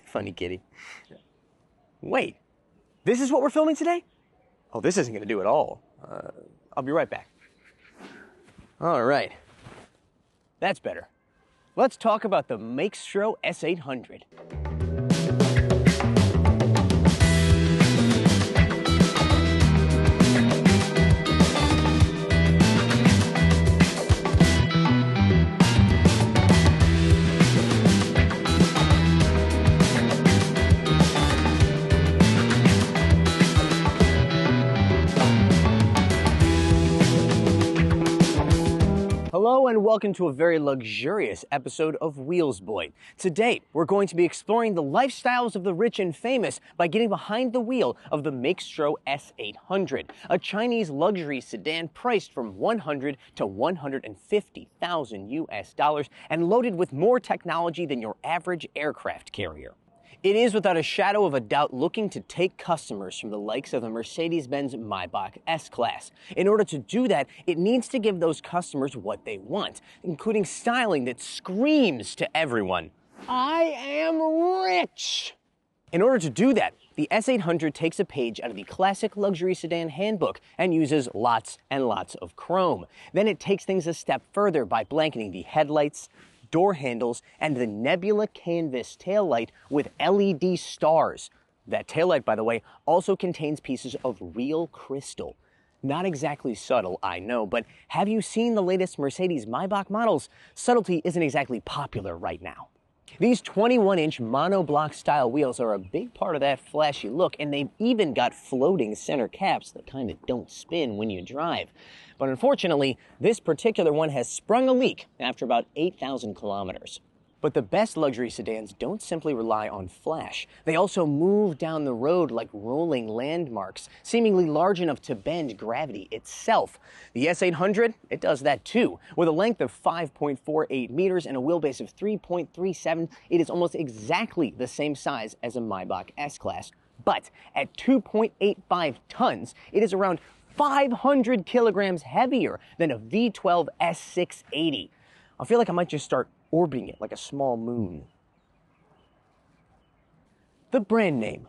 Funny kitty. Wait, this is what we're filming today? Oh, this isn't going to do it all. I'll be right back. All right. That's better. Let's talk about the Maextro S800. Hello and welcome to a very luxurious episode of Wheels Boy. Today, we're going to be exploring the lifestyles of the rich and famous by getting behind the wheel of the Maextro S800, a Chinese luxury sedan priced from $100 to $150,000 US and loaded with more technology than your average aircraft carrier. It is without a shadow of a doubt looking to take customers from the likes of the Mercedes-Benz Maybach S-Class. In order to do that, it needs to give those customers what they want, including styling that screams to everyone, "I am rich!" In order to do that, the S800 takes a page out of the classic luxury sedan handbook and uses lots and lots of chrome. Then it takes things a step further by blanketing the headlights, door handles, and the Nebula canvas taillight with LED stars. That taillight, by the way, also contains pieces of real crystal. Not exactly subtle, I know, but have you seen the latest Mercedes Maybach models? Subtlety isn't exactly popular right now. These 21-inch monoblock style wheels are a big part of that flashy look, and they've even got floating center caps that kind of don't spin when you drive. But unfortunately, this particular one has sprung a leak after about 8,000 kilometers. But the best luxury sedans don't simply rely on flash. They also move down the road like rolling landmarks, seemingly large enough to bend gravity itself. The S800, it does that too. With a length of 5.48 meters and a wheelbase of 3.37, it is almost exactly the same size as a Maybach S-Class. But at 2.85 tons, it is around 500 kilograms heavier than a V12 S680. I feel like I might just start orbiting it like a small moon. The brand name,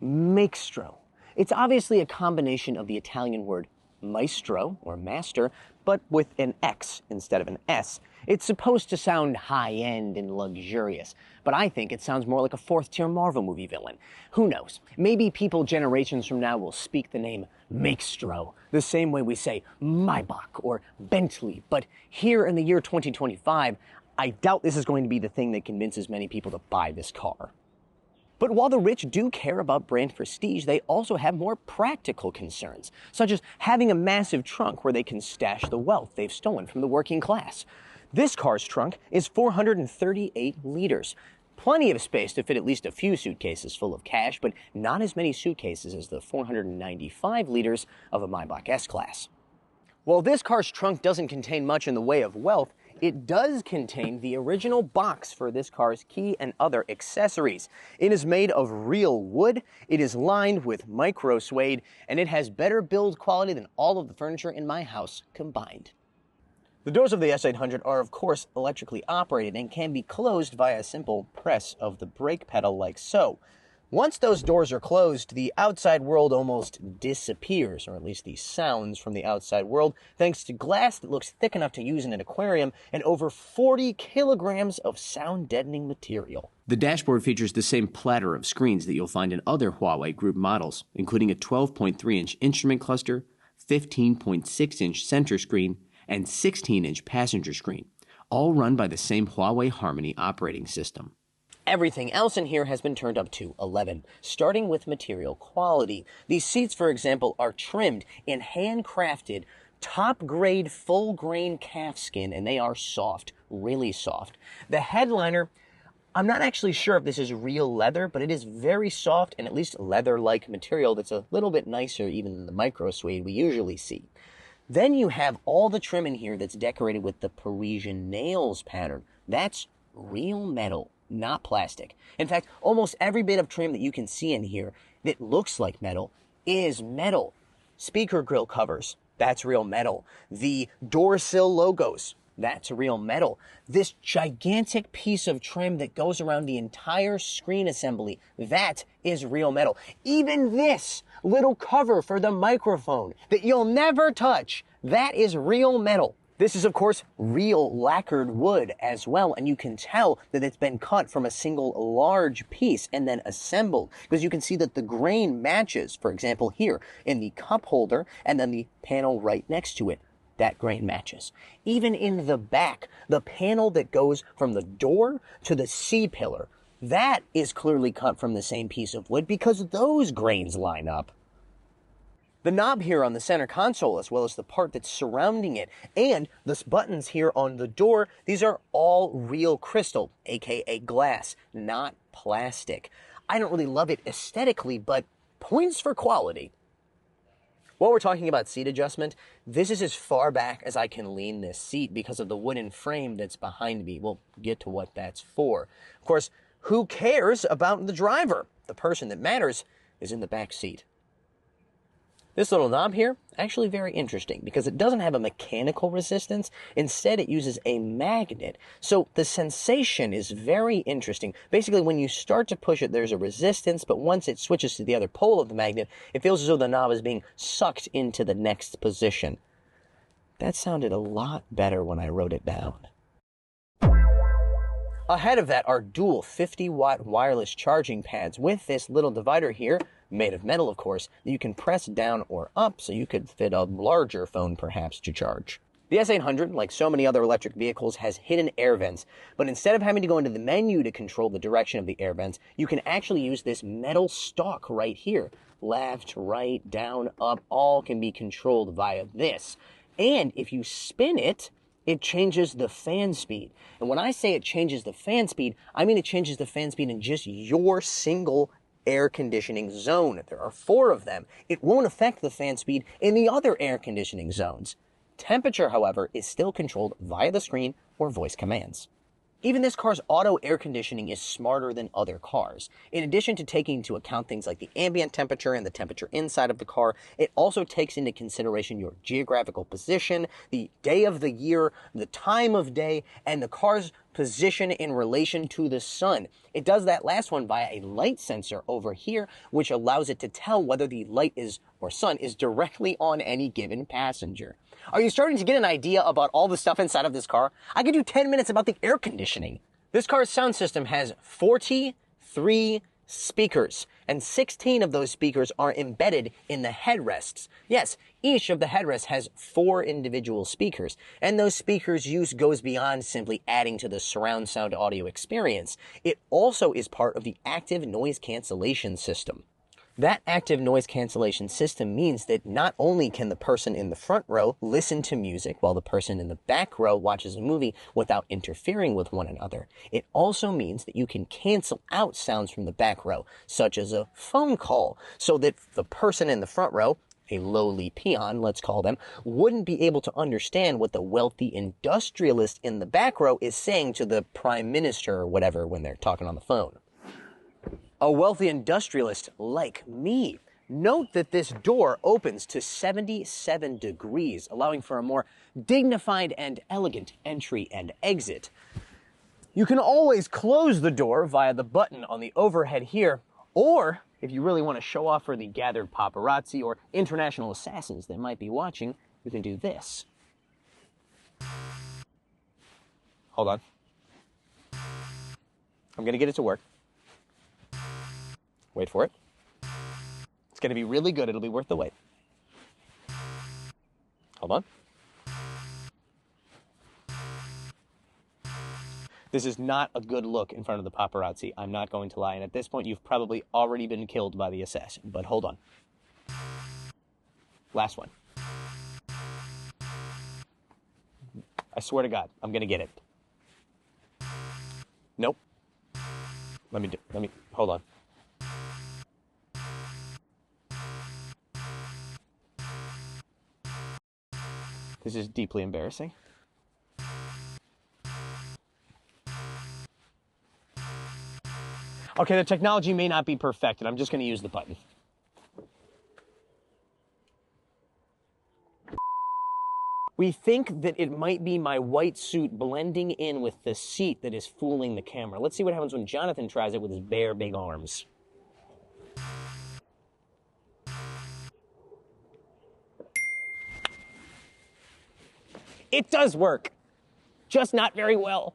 Maextro. It's obviously a combination of the Italian word maestro, or master, but with an X instead of an S. It's supposed to sound high-end and luxurious, but I think it sounds more like a fourth-tier Marvel movie villain. Who knows? Maybe people generations from now will speak the name Maextro the same way we say Maybach or Bentley, but here in the year 2025, I doubt this is going to be the thing that convinces many people to buy this car. But while the rich do care about brand prestige, they also have more practical concerns, such as having a massive trunk where they can stash the wealth they've stolen from the working class. This car's trunk is 438 liters. Plenty of space to fit at least a few suitcases full of cash, but not as many suitcases as the 495 liters of a Maybach S-Class. While this car's trunk doesn't contain much in the way of wealth, it does contain the original box for this car's key and other accessories. It is made of real wood, it is lined with micro suede, and it has better build quality than all of the furniture in my house combined. The doors of the S800 are of course electrically operated and can be closed via a simple press of the brake pedal like so. Once those doors are closed, the outside world almost disappears, or at least the sounds from the outside world, thanks to glass that looks thick enough to use in an aquarium and over 40 kilograms of sound-deadening material. The dashboard features the same platter of screens that you'll find in other Huawei Group models, including a 12.3-inch instrument cluster, 15.6-inch center screen, and 16-inch passenger screen, all run by the same Huawei Harmony operating system. Everything else in here has been turned up to 11, starting with material quality. These seats, for example, are trimmed in handcrafted, top-grade, full-grain calf skin, and they are soft, really soft. The headliner, I'm not actually sure if this is real leather, but it is very soft and at least leather-like material that's a little bit nicer even than the micro suede we usually see. Then you have all the trim in here that's decorated with the Parisian nails pattern. That's real metal, not plastic. In fact, almost every bit of trim that you can see in here that looks like metal is metal. Speaker grill covers, that's real metal. The door sill logos, That's real metal. This gigantic piece of trim that goes around the entire screen assembly, that is real metal. Even this little cover for the microphone that you'll never touch, that is real metal. This is, of course, real lacquered wood as well, and you can tell that it's been cut from a single large piece and then assembled, because you can see that the grain matches, for example, here in the cup holder and then the panel right next to it. That grain matches. Even in the back, the panel that goes from the door to the C-pillar, that is clearly cut from the same piece of wood because those grains line up. The knob here on the center console, as well as the part that's surrounding it, and the buttons here on the door, these are all real crystal, aka glass, not plastic. I don't really love it aesthetically, but points for quality. While we're talking about seat adjustment, this is as far back as I can lean this seat because of the wooden frame that's behind me. We'll get to what that's for. Of course, who cares about the driver? The person that matters is in the back seat. This little knob here, actually very interesting because it doesn't have a mechanical resistance. Instead, it uses a magnet. So the sensation is very interesting. Basically, when you start to push it, there's a resistance, but once it switches to the other pole of the magnet, it feels as though the knob is being sucked into the next position. That sounded a lot better when I wrote it down. Ahead of that are dual 50-watt wireless charging pads with this little divider here, made of metal, of course, that you can press down or up so you could fit a larger phone, perhaps, to charge. The S800, like so many other electric vehicles, has hidden air vents, but instead of having to go into the menu to control the direction of the air vents, you can actually use this metal stalk right here. Left, right, down, up, all can be controlled via this. And if you spin it, it changes the fan speed. And when I say it changes the fan speed, I mean it changes the fan speed in just your single air conditioning zone. There are 4 of them. It won't affect the fan speed in the other air conditioning zones. Temperature, however, is still controlled via the screen or voice commands. Even this car's auto air conditioning is smarter than other cars. In addition to taking into account things like the ambient temperature and the temperature inside of the car, it also takes into consideration your geographical position, the day of the year, the time of day, and the car's position in relation to the sun. It does that last one via a light sensor over here, which allows it to tell whether the light is or sun is directly on any given passenger. Are you starting to get an idea about all the stuff inside of this car? I could do 10 minutes about the air conditioning. This car's sound system has 43 speakers, and 16 of those speakers are embedded in the headrests. Yes, each of the headrests has 4 individual speakers, and those speakers' use goes beyond simply adding to the surround sound audio experience. It also is part of the active noise cancellation system. That active noise cancellation system means that not only can the person in the front row listen to music while the person in the back row watches a movie without interfering with one another, it also means that you can cancel out sounds from the back row, such as a phone call, so that the person in the front row, a lowly peon, let's call them, wouldn't be able to understand what the wealthy industrialist in the back row is saying to the prime minister or whatever when they're talking on the phone. A wealthy industrialist like me. Note that this door opens to 77 degrees, allowing for a more dignified and elegant entry and exit. You can always close the door via the button on the overhead here, or if you really want to show off for the gathered paparazzi or international assassins that might be watching, you can do this. Hold on. I'm going to get it to work. Wait for it. It's going to be really good. It'll be worth the wait. Hold on. This is not a good look in front of the paparazzi. I'm not going to lie. And at this point, you've probably already been killed by the assassin. But hold on. Last one. I swear to God, I'm going to get it. Nope. Hold on. This is deeply embarrassing. Okay, the technology may not be perfected. I'm just going to use the button. We think that it might be my white suit blending in with the seat that is fooling the camera. Let's see what happens when Jonathan tries it with his bare big arms. It does work, just not very well.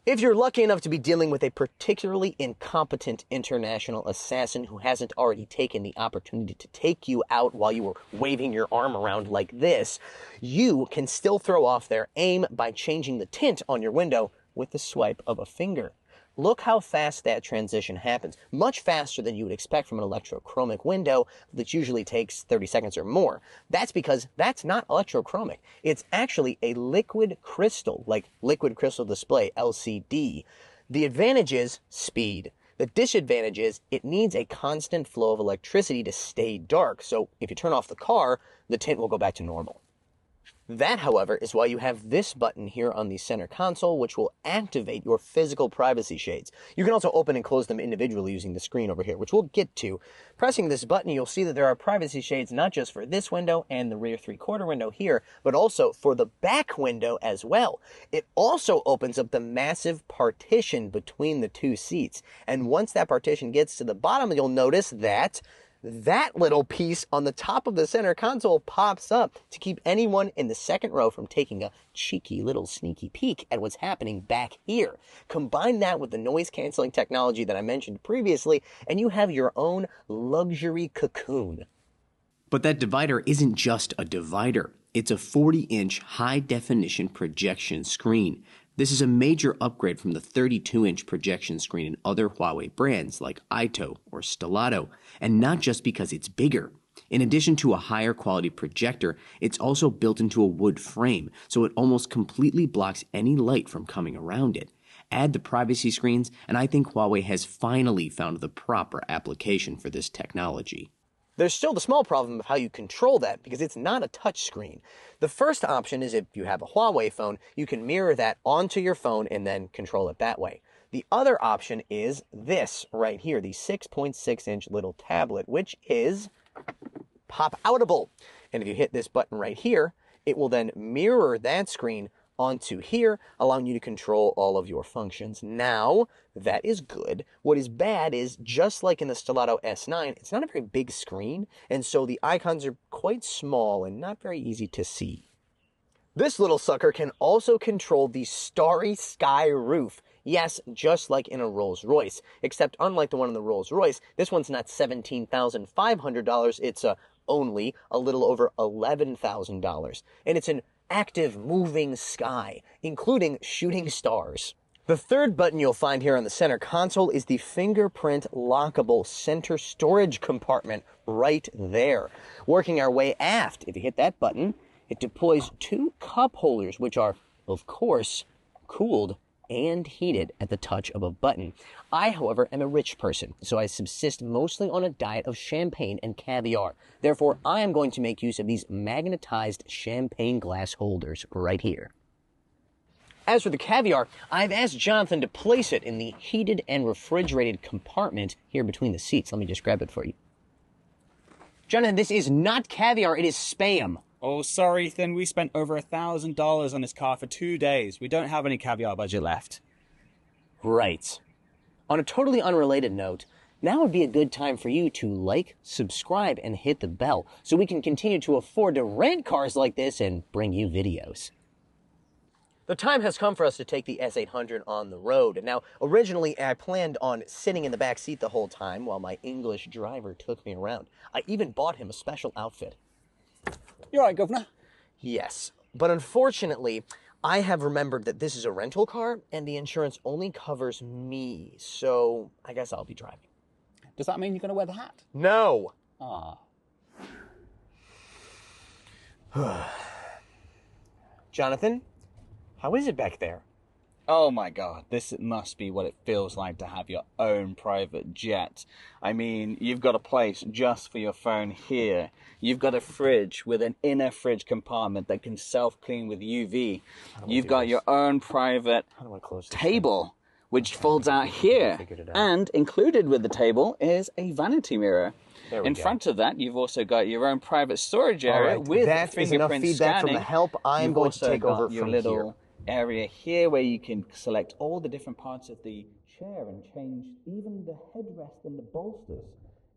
If you're lucky enough to be dealing with a particularly incompetent international assassin who hasn't already taken the opportunity to take you out while you were waving your arm around like this, you can still throw off their aim by changing the tint on your window with the swipe of a finger. Look how fast that transition happens, much faster than you would expect from an electrochromic window that usually takes 30 seconds or more. That's because that's not electrochromic. It's actually a liquid crystal, like liquid crystal display, LCD. The advantage is speed. The disadvantage is it needs a constant flow of electricity to stay dark, so if you turn off the car, the tint will go back to normal. That, however, is why you have this button here on the center console, which will activate your physical privacy shades. You can also open and close them individually using the screen over here, which we'll get to. Pressing this button, you'll see that there are privacy shades not just for this window and the rear three-quarter window here, but also for the back window as well. It also opens up the massive partition between the two seats. And once that partition gets to the bottom, you'll notice that little piece on the top of the center console pops up to keep anyone in the second row from taking a cheeky little sneaky peek at what's happening back here. Combine that with the noise canceling technology that I mentioned previously, and you have your own luxury cocoon. But that divider isn't just a divider. It's a 40-inch high-definition projection screen. This is a major upgrade from the 32-inch projection screen in other Huawei brands like Ito or Stellato, and not just because it's bigger. In addition to a higher quality projector, it's also built into a wood frame, so it almost completely blocks any light from coming around it. Add the privacy screens, and I think Huawei has finally found the proper application for this technology. There's still the small problem of how you control that, because it's not a touch screen. The first option is if you have a Huawei phone, you can mirror that onto your phone and then control it that way. The other option is this right here, the 6.6-inch little tablet, which is pop-outable. And if you hit this button right here, it will then mirror that screen onto here, allowing you to control all of your functions. Now, that is good. What is bad is, just like in the Stellato S9, it's not a very big screen, and so the icons are quite small and not very easy to see. This little sucker can also control the starry sky roof. Yes, just like in a Rolls-Royce, except unlike the one in the Rolls-Royce, this one's not $17,500, it's only a little over $11,000, and it's an active moving sky, including shooting stars. The third button you'll find here on the center console is the fingerprint lockable center storage compartment right there. Working our way aft, if you hit that button, it deploys two cup holders, which are, of course, cooled and heated at the touch of a button. I, however, am a rich person, so I subsist mostly on a diet of champagne and caviar. Therefore, I am going to make use of these magnetized champagne glass holders right here. As for the caviar, I've asked Jonathan to place it in the heated and refrigerated compartment here between the seats. Let me just grab it for you. Jonathan, this is not caviar, it is Spam. Oh, sorry, Ethan. We spent over $1,000 on this car for 2 days. We don't have any caviar budget left. Right. On a totally unrelated note, now would be a good time for you to like, subscribe, and hit the bell so we can continue to afford to rent cars like this and bring you videos. The time has come for us to take the S800 on the road. Now, originally, I planned on sitting in the back seat the whole time while my English driver took me around. I even bought him a special outfit. You all right, Governor? Yes, but unfortunately, I have remembered that this is a rental car and the insurance only covers me, so I guess I'll be driving. Does that mean you're going to wear the hat? No. Ah. Jonathan, how is it back there? Oh my god, this must be what it feels like to have your own private jet. I mean, you've got a place just for your phone here. You've got a fridge with an inner fridge compartment that can self-clean with UV. You've got your own private table, which folds out here. And included with the table is a vanity mirror. There we In go. front of that, you've also got your own private storage area with that is enough fingerprint feedback scanning. from the help. I'm You've going to also take got over your from little area here where you can select all the different parts of the chair and change even the headrest and the bolsters.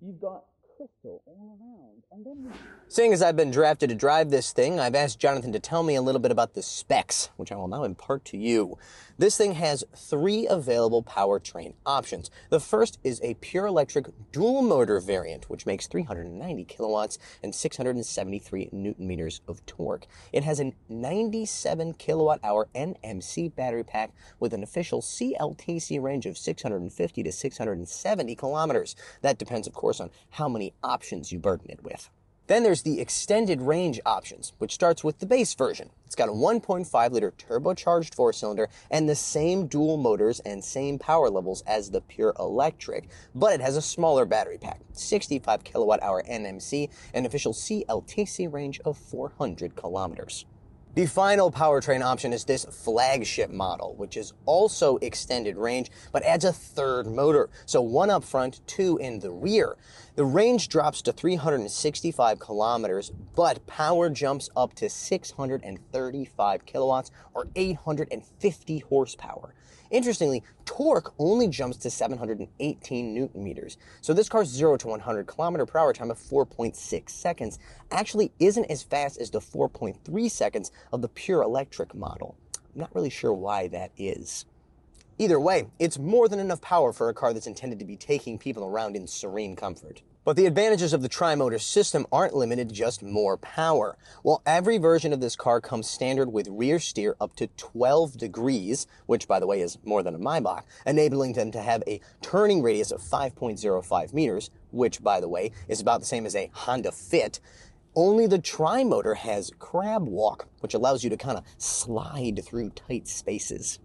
You've got crystal all around. And then Seeing as I've been drafted to drive this thing, I've asked Jonathan to tell me a little bit about the specs, which I will now impart to you. This thing has 3 available powertrain options. The first is a pure electric dual motor variant, which makes 390 kilowatts and 673 newton meters of torque. It has a 97 kilowatt hour NMC battery pack with an official CLTC range of 650 to 670 kilometers. That depends, of course, on how many options you burden it with. Then there's the extended range options, which starts with the base version. It's got a 1.5-liter turbocharged 4-cylinder and the same dual motors and same power levels as the pure electric, but it has a smaller battery pack, 65 kilowatt hour NMC, and official CLTC range of 400 kilometers. The final powertrain option is this flagship model, which is also extended range, but adds a 3rd motor. So 1 up front, 2 in the rear. The range drops to 365 kilometers, but power jumps up to 635 kilowatts or 850 horsepower. Interestingly, torque only jumps to 718 newton meters. So this car's 0 to 100 kilometer per hour time of 4.6 seconds actually isn't as fast as the 4.3 seconds of the pure electric model. I'm not really sure why that is. Either way, it's more than enough power for a car that's intended to be taking people around in serene comfort. But the advantages of the tri-motor system aren't limited to just more power. Well, every version of this car comes standard with rear steer up to 12 degrees, which, by the way, is more than a Maybach, enabling them to have a turning radius of 5.05 meters, which, by the way, is about the same as a Honda Fit. Only the tri-motor has crab walk, which allows you to kind of slide through tight spaces.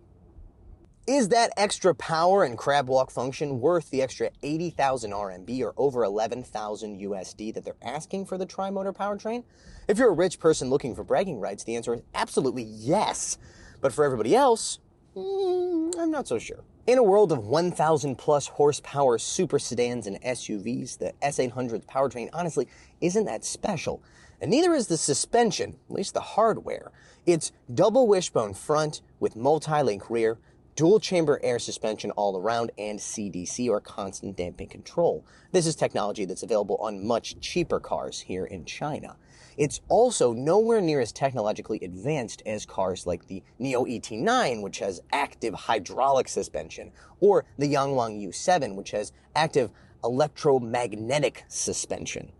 Is that extra power and crab walk function worth the extra 80,000 RMB or over 11,000 USD that they're asking for the tri-motor powertrain? If you're a rich person looking for bragging rights, the answer is absolutely yes. But for everybody else, I'm not so sure. In a world of 1,000 plus horsepower super sedans and SUVs, the S800's powertrain honestly isn't that special. And neither is the suspension, at least the hardware. It's double wishbone front with multi-link rear, dual chamber air suspension all around, and CDC or constant damping control. This is technology that's available on much cheaper cars here in China. It's also nowhere near as technologically advanced as cars like the Neo ET9, which has active hydraulic suspension, or the Yangwang U7, which has active electromagnetic suspension.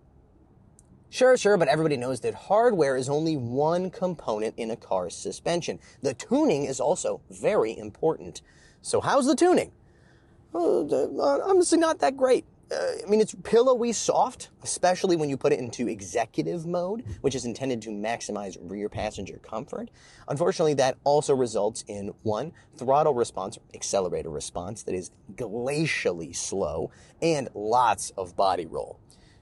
Sure, but everybody knows that hardware is only one component in a car's suspension. The tuning is also very important. So how's the tuning? Honestly, not that great. It's pillowy soft, especially when you put it into executive mode, which is intended to maximize rear passenger comfort. Unfortunately, that also results in, 1, throttle response, accelerator response that is glacially slow, and lots of body roll.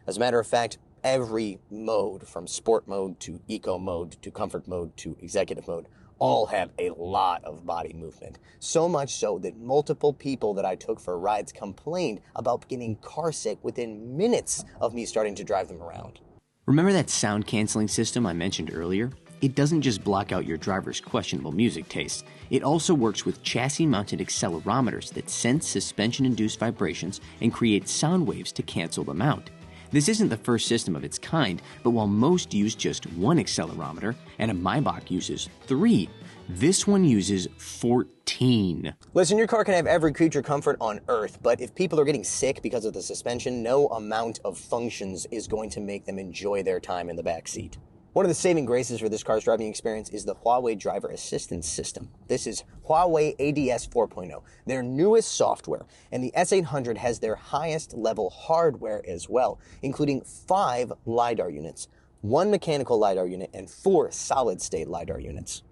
As a matter of fact, every mode, from sport mode to eco mode to comfort mode to executive mode, all have a lot of body movement. So much so that multiple people that I took for rides complained about getting car sick within minutes of me starting to drive them around. Remember that sound canceling system I mentioned earlier? It doesn't just block out your driver's questionable music taste. It also works with chassis-mounted accelerometers that sense suspension-induced vibrations and create sound waves to cancel them out. This isn't the first system of its kind, but while most use just one accelerometer, and a Maybach uses 3, this one uses 14. Listen, your car can have every creature comfort on earth, but if people are getting sick because of the suspension, no amount of functions is going to make them enjoy their time in the back seat. One of the saving graces for this car's driving experience is the Huawei Driver Assistance System. This is Huawei ADS 4.0, their newest software, and the S800 has their highest level hardware as well, including 5 LiDAR units, 1 mechanical LiDAR unit, and 4 solid-state LiDAR units.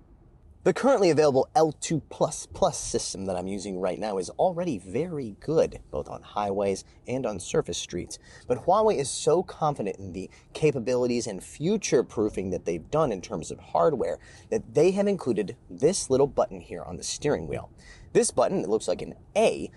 The currently available L2++ system that I'm using right now is already very good, both on highways and on surface streets. But Huawei is so confident in the capabilities and future-proofing that they've done in terms of hardware that they have included this little button here on the steering wheel. This button, it looks like an A,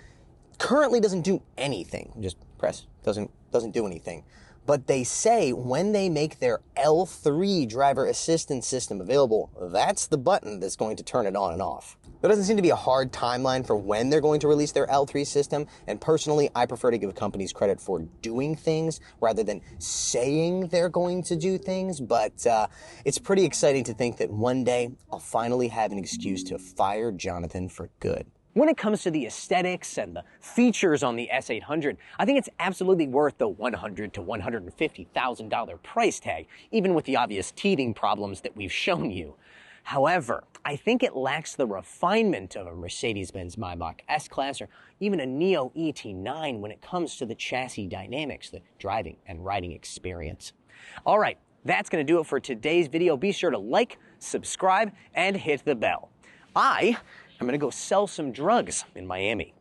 currently doesn't do anything. Just press, doesn't do anything. But they say when they make their L3 driver assistance system available, that's the button that's going to turn it on and off. There doesn't seem to be a hard timeline for when they're going to release their L3 system, and personally, I prefer to give companies credit for doing things rather than saying they're going to do things, but it's pretty exciting to think that one day I'll finally have an excuse to fire Jonathan for good. When it comes to the aesthetics and the features on the S800, I think it's absolutely worth the $100,000 to $150,000 price tag, even with the obvious teething problems that we've shown you. However, I think it lacks the refinement of a Mercedes-Benz Maybach S-Class or even a Neo ET9 when it comes to the chassis dynamics, the driving and riding experience. All right, that's going to do it for today's video. Be sure to like, subscribe, and hit the bell. I'm going to go sell some drugs in Miami.